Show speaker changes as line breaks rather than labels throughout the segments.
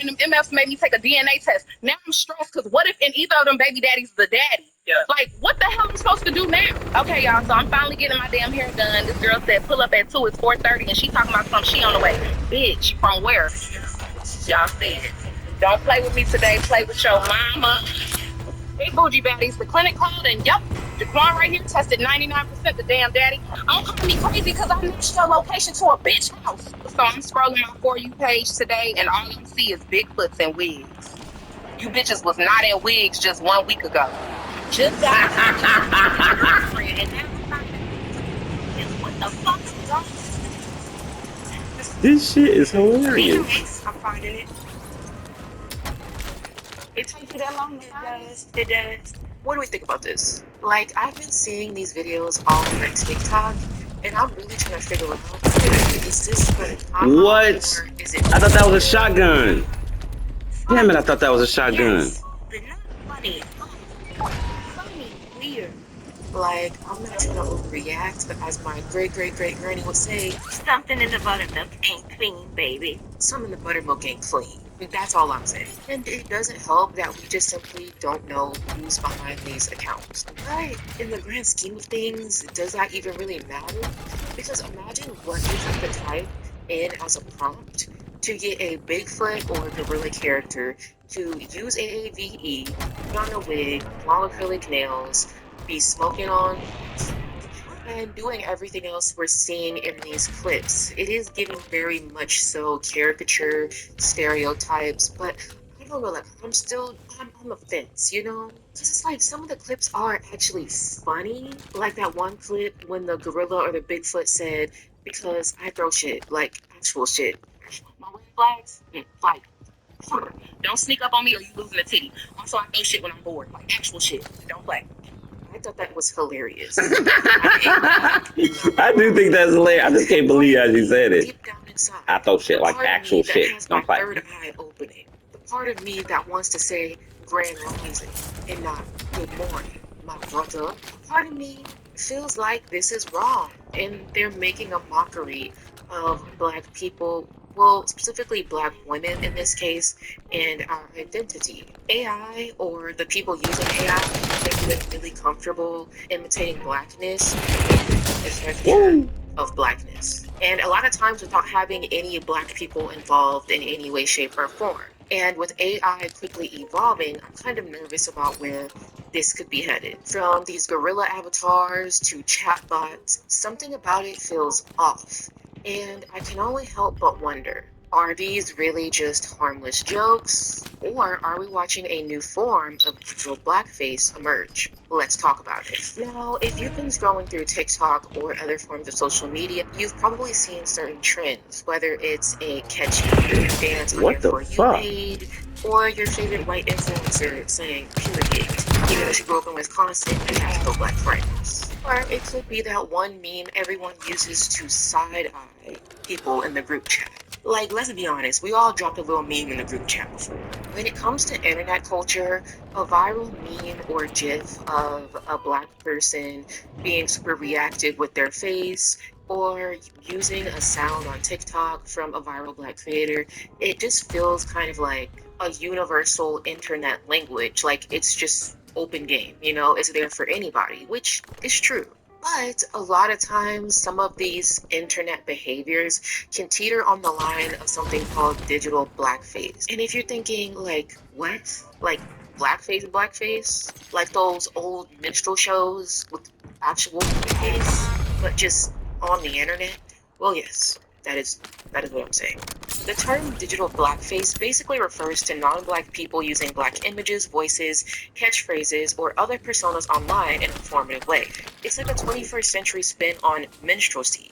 And them MFs made me take a DNA test. Now I'm stressed because what if in either of them baby daddies the daddy? Yeah. Like, what the hell am I supposed to do now? Okay, y'all. So I'm finally getting my damn hair done. This girl said pull up at 2. It's 4:30, and she talking about something. She on the way. Bitch, from where? Y'all said, don't play with me today. Play with your mama. Hey, bougie baddies. The clinic called, and yep, Jaquan right here tested 99%. The damn daddy. Don't call me crazy because I matched your location to a bitch house. So I'm scrolling my For You page today, and all I'm see is Bigfoots and wigs. You bitches was not in wigs just 1 week ago. Just got girlfriend, and now I'm not what the fuck is wrong?
This shit is hilarious.
I'm finding it. It takes you that long?
It does. It does. What do we think about this? Like, I've been seeing these videos all over TikTok, and I'm really trying to figure out, is this for
What?
is it
I thought that was a shotgun. Damn it, I thought that was a shotgun.
Yes, but not funny. Funny, weird. Like, I'm not trying to overreact, but as my great granny would say, something in the buttermilk ain't clean, baby. Something in the buttermilk ain't clean. That's all I'm saying. And it doesn't help that we just simply don't know who's behind these accounts. But in the grand scheme of things, does that even really matter? Because imagine what you have to type in as a prompt to get a Bigfoot or gorilla character to use AAVE, put on a wig, long acrylic nails, be smoking on, and doing everything else we're seeing in these clips. It is giving very much so caricature, stereotypes, but I don't know, like, I'm on the fence, you know? Because it's like some of the clips are actually funny. Like that one clip when the gorilla or the Bigfoot said, because I throw shit, like actual shit. My red flags? Flag. Don't sneak up on me or you losing a titty. Also, I throw shit when I'm bored, like actual shit. Don't play. I thought that was hilarious.
I do think that's hilarious. I just can't believe how she said it.
Deep down inside,
I throw shit
the
like
part of
actual
me that
shit.
has my
Don't fight.
third eye opening. The part of me that wants to say grand rising and not good morning, my brother. Part of me feels like this is wrong and they're making a mockery of black people, well, specifically black women in this case, and our identity. AI or the people using AI, they feel really comfortable imitating blackness and a caricature of blackness. And a lot of times without having any black people involved in any way, shape, or form. And with AI quickly evolving, I'm kind of nervous about where this could be headed. From these gorilla avatars to chatbots, something about it feels off. And I can only help but wonder, are these really just harmless jokes? Or are we watching a new form of digital blackface emerge? Let's talk about it. Now, if you've been scrolling through TikTok or other forms of social media, you've probably seen certain trends, whether it's a catchy dance on your
What the
For You
fuck?
page, or your favorite white influencer saying period, even though she grew up in Wisconsin and has no black friends. Or it could be that one meme everyone uses to side-eye people in the group chat. Like, let's be honest, we all dropped a little meme in the group chat before. When it comes to internet culture, a viral meme or gif of a black person being super reactive with their face or using a sound on TikTok from a viral black creator, it just feels kind of like a universal internet language. Like it's just open game, you know, it's there for anybody, which is true. But a lot of times, some of these internet behaviors can teeter on the line of something called digital blackface. And if you're thinking, like, what? Like, blackface? Like those old minstrel shows with actual face, but just on the internet? Well, yes, that is what I'm saying. The term digital blackface basically refers to non-black people using black images, voices, catchphrases, or other personas online in a performative way. It's like a 21st century spin on minstrelsy.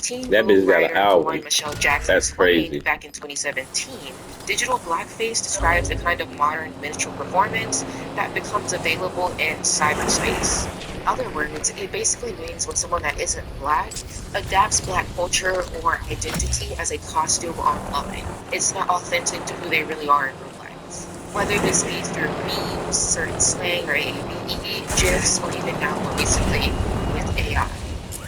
Teen
That
Vogue
bitch got an
writer Lauren
album.
Michelle Jackson
That's
explained
crazy.
back in 2017, digital blackface describes a kind of modern minstrel performance that becomes available in cyberspace. In other words, it basically means when someone that isn't black adapts black culture or identity as a costume online. It's not authentic to who they really are in real life. Whether this be through memes, certain slang or AAVE, GIFs, or even now more recently with AI.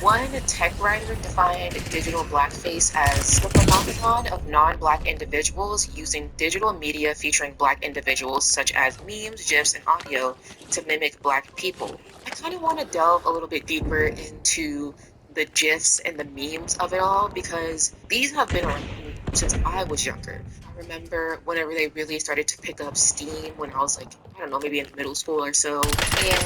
One tech writer defined digital blackface as the phenomenon of non-black individuals using digital media featuring black individuals such as memes, GIFs, and audio to mimic black people. I kind of want to delve a little bit deeper into the GIFs and the memes of it all because these have been around since I was younger. I remember whenever they really started to pick up steam when I was like, I don't know, maybe in middle school or so. And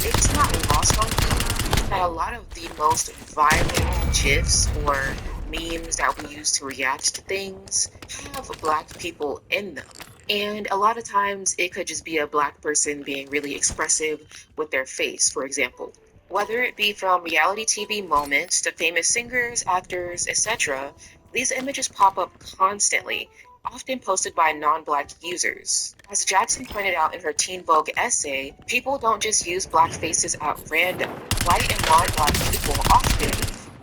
it's not lost on me that a lot of the most viral GIFs or memes that we use to react to things have black people in them. And a lot of times it could just be a black person being really expressive with their face, for example. Whether it be from reality TV moments to famous singers, actors, etc., these images pop up constantly, often posted by non-black users. As Jackson pointed out in her Teen Vogue essay, people don't just use black faces at random. White and non-black people often,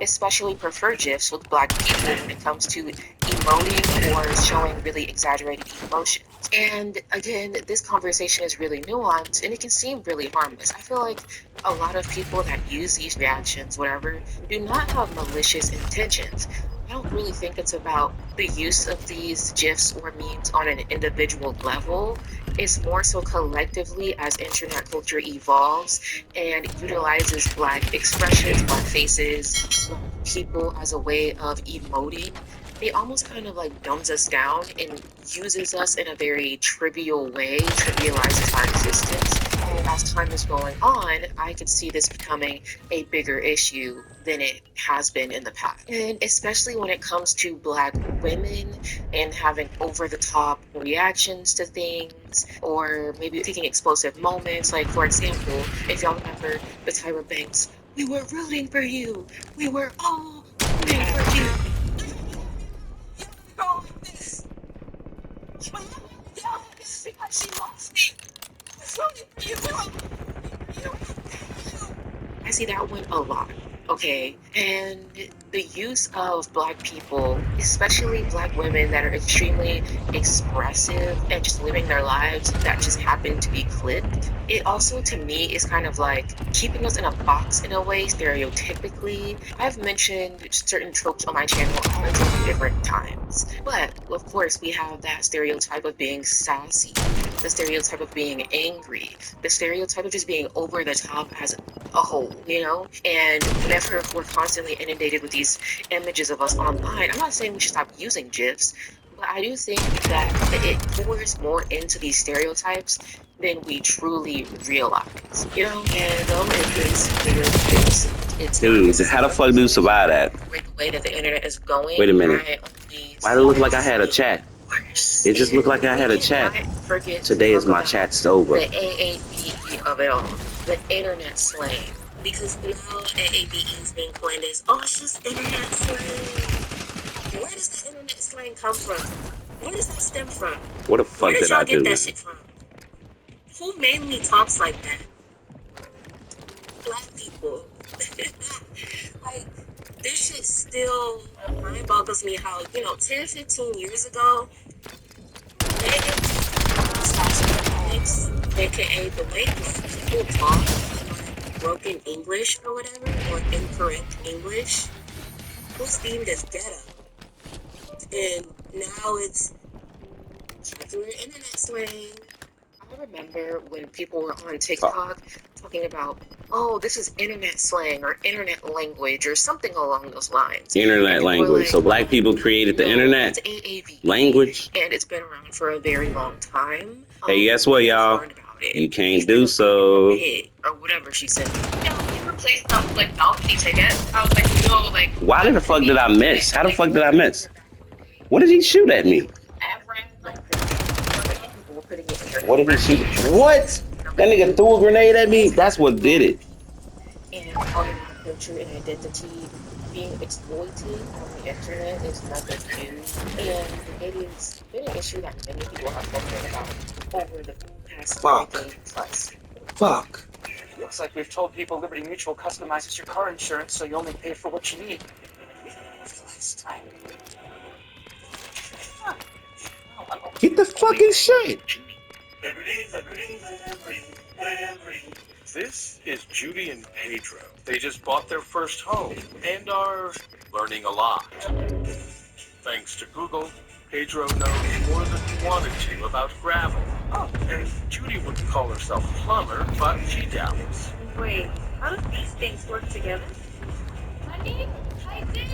especially prefer GIFs with black people when it comes to emoting or showing really exaggerated emotions. And again, this conversation is really nuanced and it can seem really harmless. I feel like a lot of people that use these reactions, whatever, do not have malicious intentions. I don't really think it's about the use of these GIFs or memes on an individual level. It's more so collectively as internet culture evolves and utilizes black expressions, black faces, black people as a way of emoting. It almost kind of like dumbs us down and uses us in a very trivial way, trivializes our existence. And as time is going on, I could see this becoming a bigger issue than it has been in the past. And especially when it comes to black women and having over the top reactions to things or maybe taking explosive moments. Like, for example, if y'all remember the Tyra Banks, we were rooting for you, we were all rooting for you. I see that one a lot. Okay, and the use of black people, especially black women that are extremely expressive and just living their lives that just happen to be clipped, it also to me is kind of like keeping us in a box in a way, stereotypically. I've mentioned certain tropes on my channel hundreds of different times, but of course we have that stereotype of being sassy, the stereotype of being angry, the stereotype of just being over the top as a whole, you know? And whenever we're constantly inundated with these images of us online, I'm not saying we should stop using GIFs, but I do think that it pours more into these stereotypes than we truly realize, you know? And though it is bigger it's
Dude, how the fuck do you survive that?
with the way that the internet is going.
Wait a minute.
I only
Why did it look like I had a chat? It just looked like I had a chat. Today is my chat's over.
The AAVE of it all, the internet slang. Because now AAVE is being coined as, oh, it's just internet slang. Where does the internet slang come from? Where does that stem from?
What the fuck did I do?
Where did y'all get that shit from? Who mainly talks like that? Black people. Like, this shit still mind boggles me how, 10, 15 years ago, aka the way people talk broken English or whatever, or incorrect English, was deemed as ghetto. And now it's regular internet slang. I remember when people were on TikTok talking about, oh, this is internet slang or internet language or something along those lines.
Internet language. So black people created the internet language.
And it's been around for a very long time.
Hey, guess what, y'all? You can't do so.
Or whatever she said. You replaced them with balcony tickets. I was like, no, like.
Why the fuck did I miss? How the fuck did I miss? What did he shoot at me? What did he shoot? What? That nigga threw a grenade at me? That's what did it.
And calling culture and identity being exploited on the internet is nothing new. And it has been an issue that many people have spoken about over the past decade plus.
Fuck.
Looks like we've told people Liberty Mutual customizes your car insurance so you only pay for what you need. Last time.
Get the fucking shit.
This is Judy and Pedro. They just bought their first home and are learning a lot. Thanks to Google, Pedro knows more than he wanted to about gravel. Oh, and Judy wouldn't call herself a plumber, but she dabbles.
Wait, how do these things work together?
Honey, I did.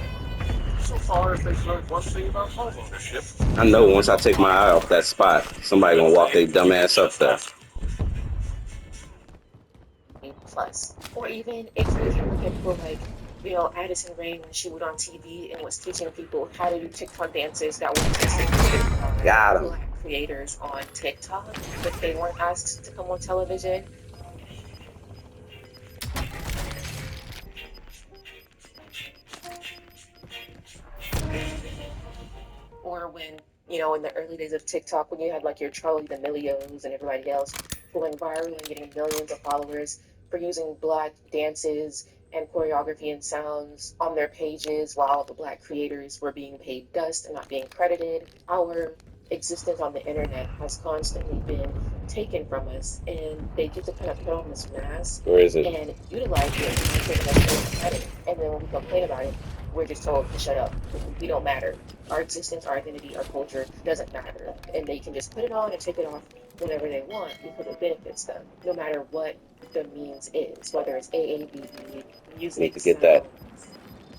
So far, if they've learned one thing about homeownership,
I know once I take my eye off that spot, somebody gonna walk their dumb ass up there.
Plus, or even if you can look at people like, you know, Addison Rae when she was on TV and was teaching people how to do TikTok dances that were tested by
Got 'em.
Black creators on TikTok, but they weren't asked to come on television. Or when, you know, in the early days of TikTok, when you had like your Charlie D'Amelio's and everybody else going viral and getting millions of followers for using Black dances and choreography and sounds on their pages while the Black creators were being paid dust and not being credited. Our existence on the internet has constantly been taken from us, and they get to kind of put on this mask
Where is it?
and utilize it and take us for credit. And then when we complain about it, we're just told to shut up. We don't matter. Our existence, our identity, our culture doesn't matter. And they can just put it on and take it off whenever they want because it benefits them, no matter what the means is, whether it's AAVE, music,
Need to get that.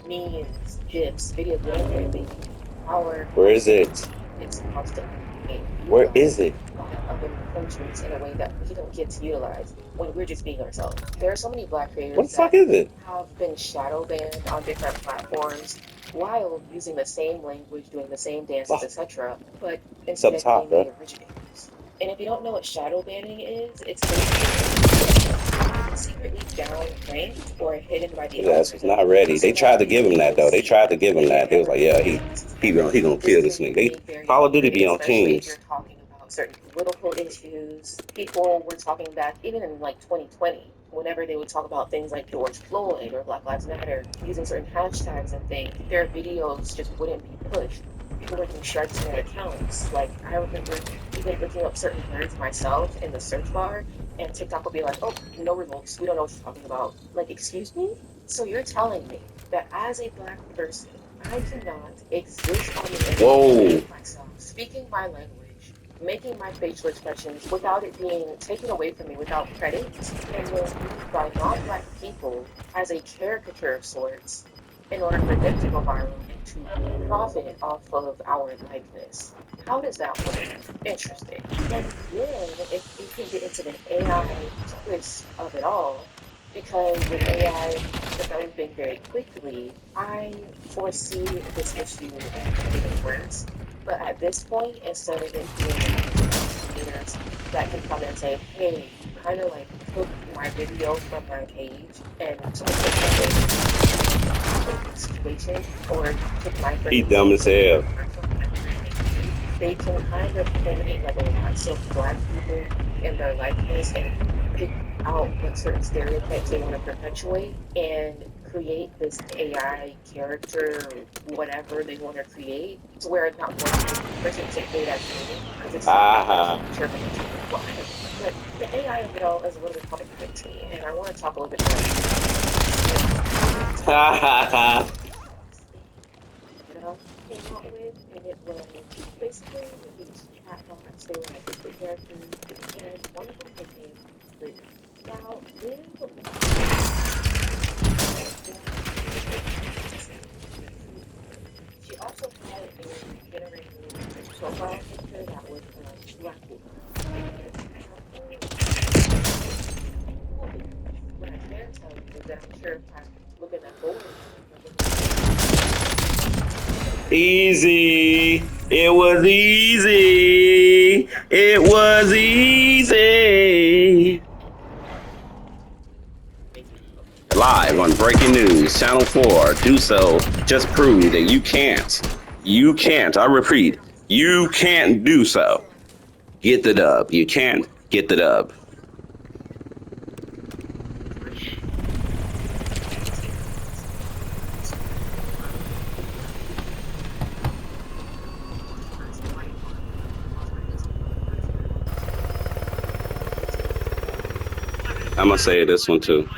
memes, GIFs, videos, whatever it may be. Our
Where is it?
it's constantly being
Where is it?
by other countries in a way that we don't get to utilize when we're just being ourselves. There are so many Black creators
What the fuck
that
is it?
have been shadow banned on different platforms while using the same language, doing the same dances,
Wow.
etc. But
It's up
instead of
top,
being
bro.
the originators. And if you don't know what shadow banning is, it's basically secretly down ranked or hidden by the
Yes, he's not ready. They tried to give him that though. They tried to give him that. They was like, yeah, he gonna kill this nigga. Call of Duty be on
Especially if
teams.
you're talking about certain political issues. People were talking back even in like 2020, whenever they would talk about things like George Floyd or Black Lives Matter, using certain hashtags and things, their videos just wouldn't be pushed. People were getting strikes in their accounts. Like I remember even looking up certain words myself in the search bar, and TikTok will be like, oh, no results. We don't know what you're talking about. Like, excuse me? So you're telling me that as a Black person, I cannot exist on the internet,
Whoa.
being myself, speaking my language, making my facial expressions without it being taken away from me without credit, and then used by non-Black people as a caricature of sorts in order for them to go viral and to profit off of our likeness. How does that work? Interesting. And then if we can get into the AI twist of it all, because with AI developing very quickly, I foresee this issue getting worse. But at this point, instead of it being leaders that can come and say, hey, you kind of like took my video from my page and took the situation, or took my
He dumb as hell.
they can kind of eliminate like lots of Black people in their likeness and pick out what certain stereotypes they want to perpetuate and create this AI character or whatever they want to create to where not one person can say that because it's not but the AI of it all is a little bit complicated to me, and I want to talk a little bit more. Came out with, and it was basically these chatbots. They were like the characters, and one of them became Liz. Now, Liz, she also had a generated profile picture that was Black people. What I can tell you is that I'm sure if I look at that board,
Easy. It was easy. It was easy. Live on Breaking News, Channel 4. Do so. Just prove that you can't. You can't. I repeat, you can't do so. Get the dub. You can't get the dub. I'm gonna say this one too.